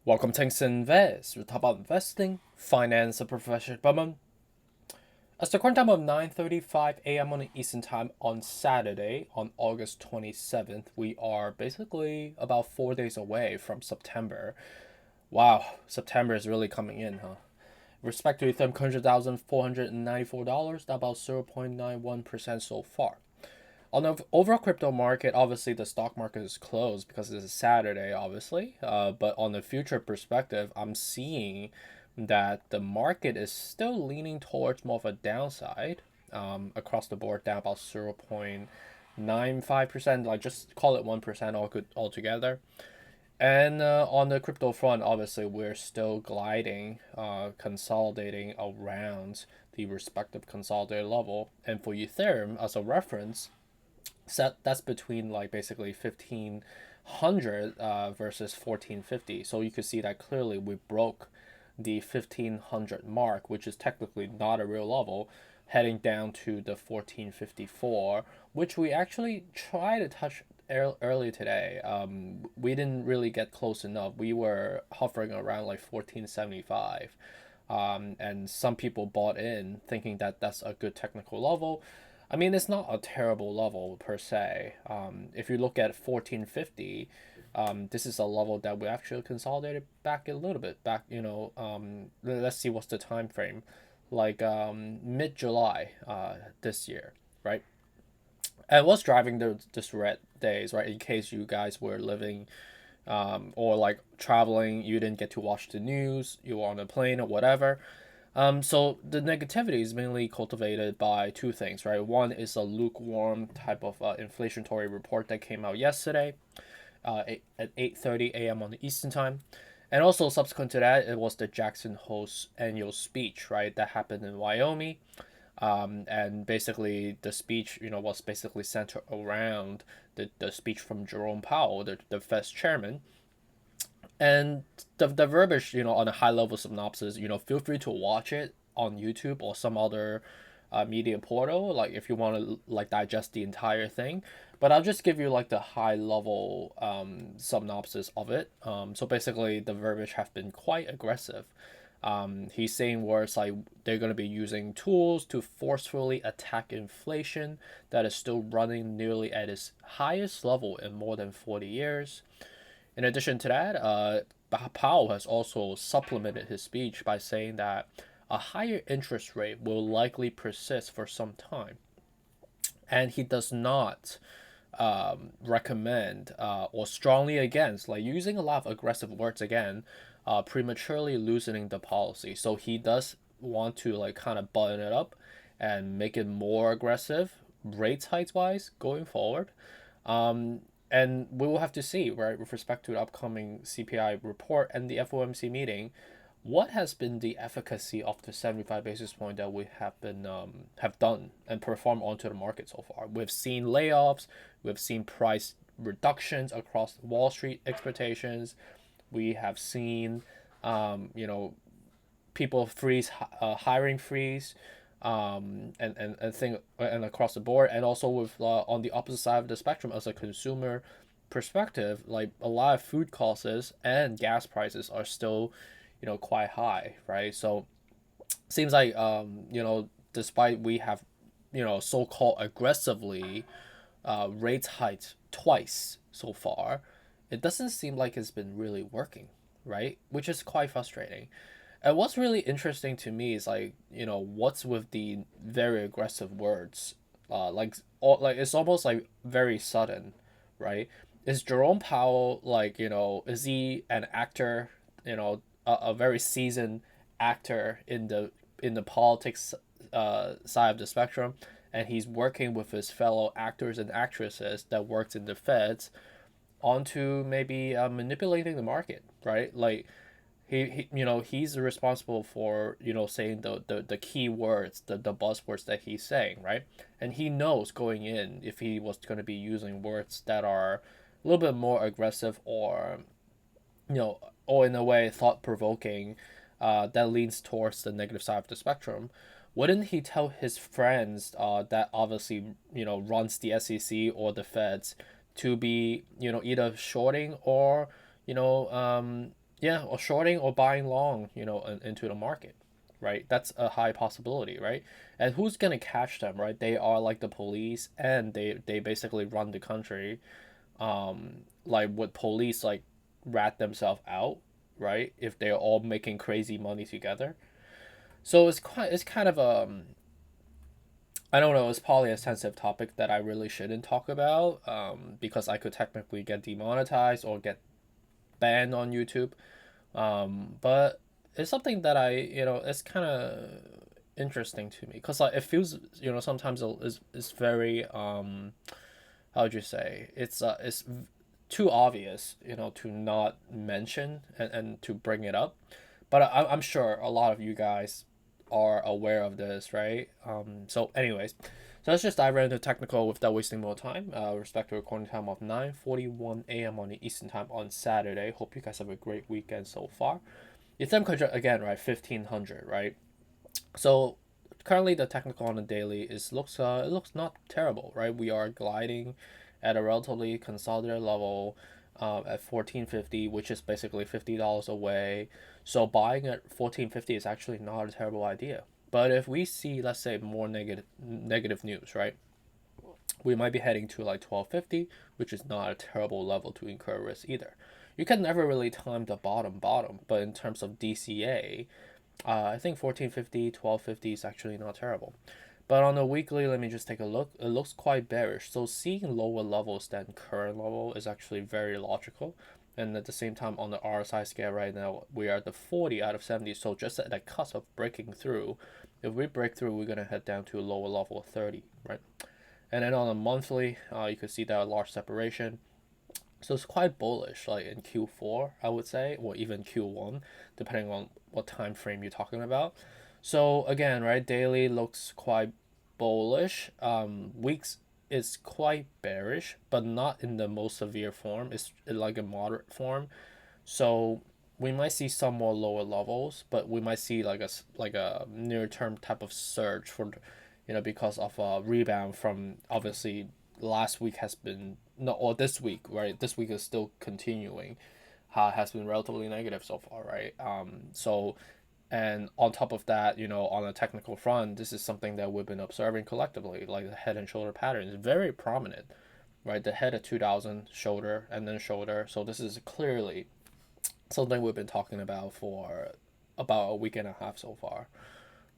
Welcome to Invest. We talk about investing, finance, and professional development. As the current time of 9:35 a.m. on the Eastern Time on Saturday, on August 27th, we are basically about 4 days away from September. Wow, September is really coming in, huh? Respect to Ethereum, $100,494, about 0.91% so far. On the overall crypto market, obviously the stock market is closed because it's a Saturday, obviously. But on the future perspective, I'm seeing that the market is still leaning towards more of a downside, across the board, down about 0.95%, like just call it 1% all good altogether. And on the crypto front, obviously, we're still gliding, consolidating around the respective consolidated level. And for Ethereum, as a reference, so that's between like basically 1500 versus 1450. So you could see that clearly we broke the 1500 mark, which is technically not a real level, heading down to the 1454, which we actually tried to touch earlier today. We didn't really get close enough. We were hovering around like 1475. And some people bought in thinking that that's a good technical level. I mean, it's not a terrible level per se. If you look at 1450, this is a level that we actually consolidated back a little bit. Back, let's see what's the time frame, like mid July this year, right? And what's driving this red days, right? In case you guys were living or like traveling, you didn't get to watch the news, you were on a plane or whatever. So the negativity is mainly cultivated by two things, right? One is a lukewarm type of inflationary report that came out yesterday, at 8:30 a.m. on the Eastern Time, and also subsequent to that, it was the Jackson Hole's annual speech, right? That happened in Wyoming, and basically the speech, was basically centered around the speech from Jerome Powell, the Fed's chairman, and the verbiage, on a high level synopsis, feel free to watch it on YouTube or some other media portal, like if you want to like digest the entire thing. But I'll just give you like the high level synopsis of it. So basically, the verbiage have been quite aggressive. He's saying words like they're going to be using tools to forcefully attack inflation that is still running nearly at its highest level in more than 40 years. In addition to that, Powell has also supplemented his speech by saying that a higher interest rate will likely persist for some time, and he does not recommend or strongly against, like using a lot of aggressive words again, prematurely loosening the policy. So he does want to like kind of button it up and make it more aggressive rates hikes wise going forward. Um, and we will have to see, right, with respect to the upcoming CPI report and the FOMC meeting, what has been the efficacy of the 75 basis point that we have done and performed onto the market so far. We've seen layoffs, we've seen price reductions across Wall Street expectations. We have seen, people freeze, hiring freeze, and thing and across the board, and also with on the opposite side of the spectrum as a consumer perspective, like a lot of food costs and gas prices are still, quite high, right? So seems like, despite we have, so-called aggressively rates hiked twice so far, it doesn't seem like it's been really working, right? Which is quite frustrating. And what's really interesting to me is like, what's with the very aggressive words, like it's almost like very sudden, right? Is Jerome Powell like, is he an actor, a very seasoned actor in the politics side of the spectrum, and he's working with his fellow actors and actresses that worked in the feds onto maybe manipulating the market, right? Like he's responsible for, saying the key words, the buzzwords that he's saying, right? And he knows going in, if he was going to be using words that are a little bit more aggressive, or or in a way thought provoking, that leans towards the negative side of the spectrum, wouldn't he tell his friends that obviously, runs the SEC or the Feds to be, either shorting or, you know um yeah, or shorting or buying long, into the market, right? That's a high possibility, right? And who's gonna catch them, right? They are like the police, and they basically run the country. Like, would police like rat themselves out, right? If they're all making crazy money together. So it's kind of I don't know, it's probably a sensitive topic that I really shouldn't talk about, because I could technically get demonetized or get banned on YouTube. But it's something that it's kind of interesting to me, because like it feels, sometimes it's very how would you say, it's too obvious, to not mention, and to bring it up. But I'm sure a lot of you guys are aware of this, right? So anyways, so let's just dive right into technical without wasting more time. Respective recording time of 9:41 a.m. on the Eastern time on Saturday. Hope you guys have a great weekend so far. Ethereum contract again, right? 1500, right? So currently the technical on the daily it looks not terrible, right? We are gliding at a relatively consolidated level, at 1450, which is basically $50 away. So buying at 1450 is actually not a terrible idea. But if we see, let's say, more negative news, right? We might be heading to like 1250, which is not a terrible level to incur risk either. You can never really time the bottom, but in terms of DCA, I think 1450, 1250 is actually not terrible. But on the weekly, let me just take a look. It looks quite bearish. So seeing lower levels than current level is actually very logical. And at the same time, on the RSI scale right now, we are at the 40 out of 70. So just at the cusp of breaking through. If we break through, we're going to head down to a lower level of 30, right? And then on a monthly, you can see that large separation. So it's quite bullish, like in Q4, I would say, or even Q1, depending on what time frame you're talking about. So again, right, daily looks quite bullish. Weeks is quite bearish, but not in the most severe form. It's like a moderate form. So we might see some more lower levels, but we might see like a near term type of surge for, because of a rebound from, obviously, last week has been, no, or this week, right? This week is still continuing. Has been relatively negative so far, right? So, and on top of that, on a technical front, this is something that we've been observing collectively, like the head and shoulder pattern is very prominent, right? The head at 2000, shoulder, and then shoulder. So this is clearly something we've been talking about for about a week and a half so far,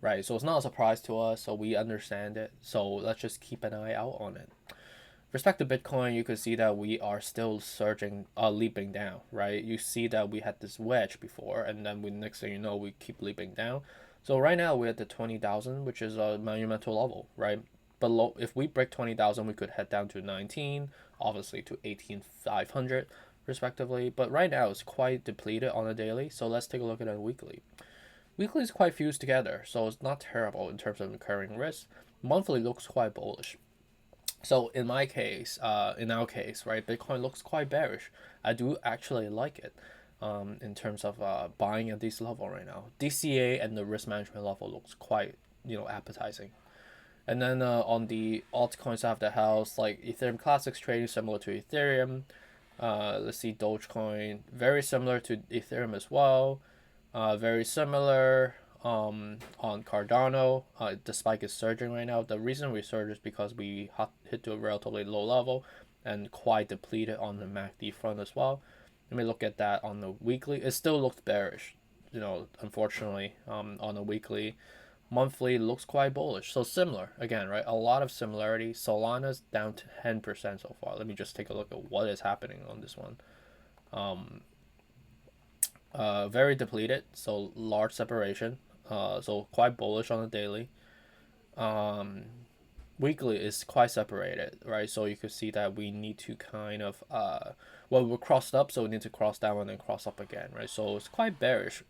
right? So it's not a surprise to us, so we understand it. So let's just keep an eye out on it. Respect to Bitcoin, you could see that we are still surging, leaping down, right? You see that we had this wedge before, and then next thing you know, we keep leaping down. So right now we're at the 20,000, which is a monumental level, right? Below, if we break 20,000, we could head down to 19, obviously to 18,500 respectively. But right now it's quite depleted on a daily. So let's take a look at a weekly. Weekly is quite fused together, so it's not terrible in terms of incurring risk. Monthly looks quite bullish. So in my case, in our case, right, Bitcoin looks quite bearish. I do actually like it, in terms of buying at this level right now. DCA and the risk management level looks quite, appetizing. And then on the altcoins side of the house, like Ethereum Classics trading similar to Ethereum. Let's see, Dogecoin very similar to Ethereum as well. Very similar on Cardano. The spike is surging right now. The reason we surge is because we hit to a relatively low level and quite depleted on the MACD front as well. Let me look at that on the weekly. It still looks bearish, unfortunately, on the weekly. Monthly looks quite bullish. So similar, again, right? A lot of similarity. Solana's down to 10% so far. Let me just take a look at what is happening on this one. Very depleted, so large separation. So quite bullish on the daily. Weekly is quite separated, right? So you could see that we need to kind of well, we're crossed up, so we need to cross down and then cross up again, right? So it's quite bearish.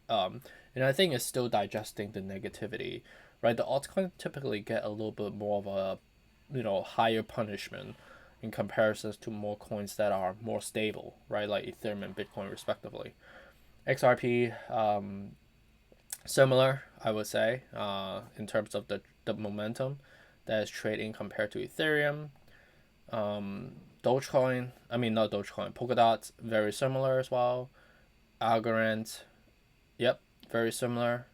And I think it's still digesting the negativity, right? The altcoins typically get a little bit more of a, higher punishment in comparisons to more coins that are more stable, right? Like Ethereum and Bitcoin respectively. XRP, similar, I would say, in terms of the momentum that is trading compared to Ethereum. Dogecoin, I mean, not Dogecoin, Polkadot, very similar as well. Algorand, yep, very similar.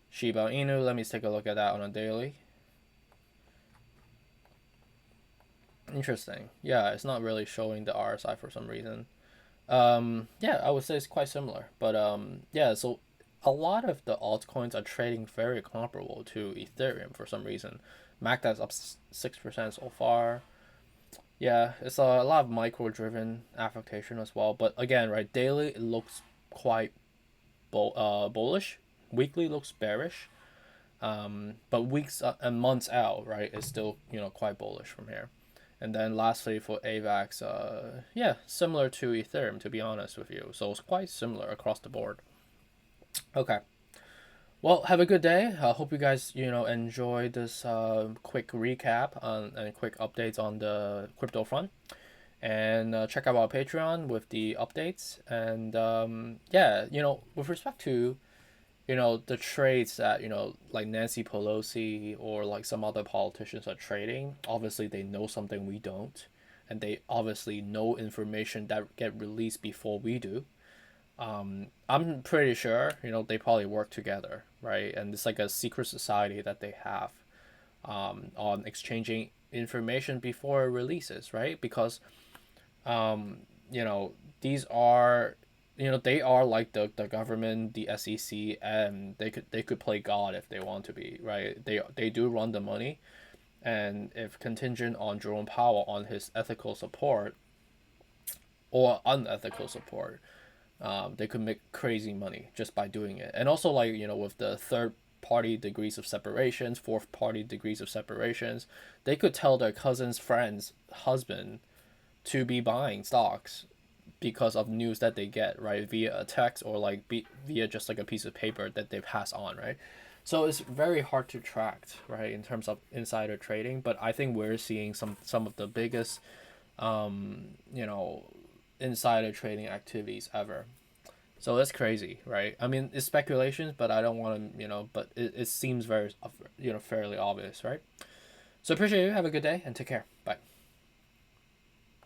Shiba Inu, let me take a look at that on a daily. Interesting. Yeah, it's not really showing the RSI for some reason. Yeah, I would say it's quite similar. But yeah, so a lot of the altcoins are trading very comparable to Ethereum for some reason. MACD's up 6% so far. Yeah, it's a lot of micro-driven affectation as well. But again, right, daily it looks quite bullish. Weekly looks bearish. But weeks and months out, right, is still quite bullish from here. And then lastly for AVAX, yeah, similar to Ethereum, to be honest with you. So it's quite similar across the board. Okay. Well, have a good day. I hope you guys, enjoy this quick recap and quick updates on the crypto front. And check out our Patreon with the updates. And yeah, with respect to the trades that like Nancy Pelosi or like some other politicians are trading, obviously they know something we don't, and they obviously know information that get released before we do. I'm pretty sure they probably work together, right? And it's like a secret society that they have on exchanging information before it releases, right? Because these are they are like the government, the SEC, and they could play God if they want to be, right? They do run the money, and if contingent on Jerome Powell on his ethical support or unethical support, they could make crazy money just by doing it. And also like with the third party degrees of separations, fourth party degrees of separations, they could tell their cousin's friend's husband to be buying stocks because of news that they get, right, via a text or like via just like a piece of paper that they pass on, right? So it's very hard to track, right, in terms of insider trading. But I think we're seeing some of the biggest you know insider trading activities ever. So that's crazy, right? I mean, it's speculations, but I don't want to, but it seems very, fairly obvious, right? So appreciate you. Have a good day and take care. Bye.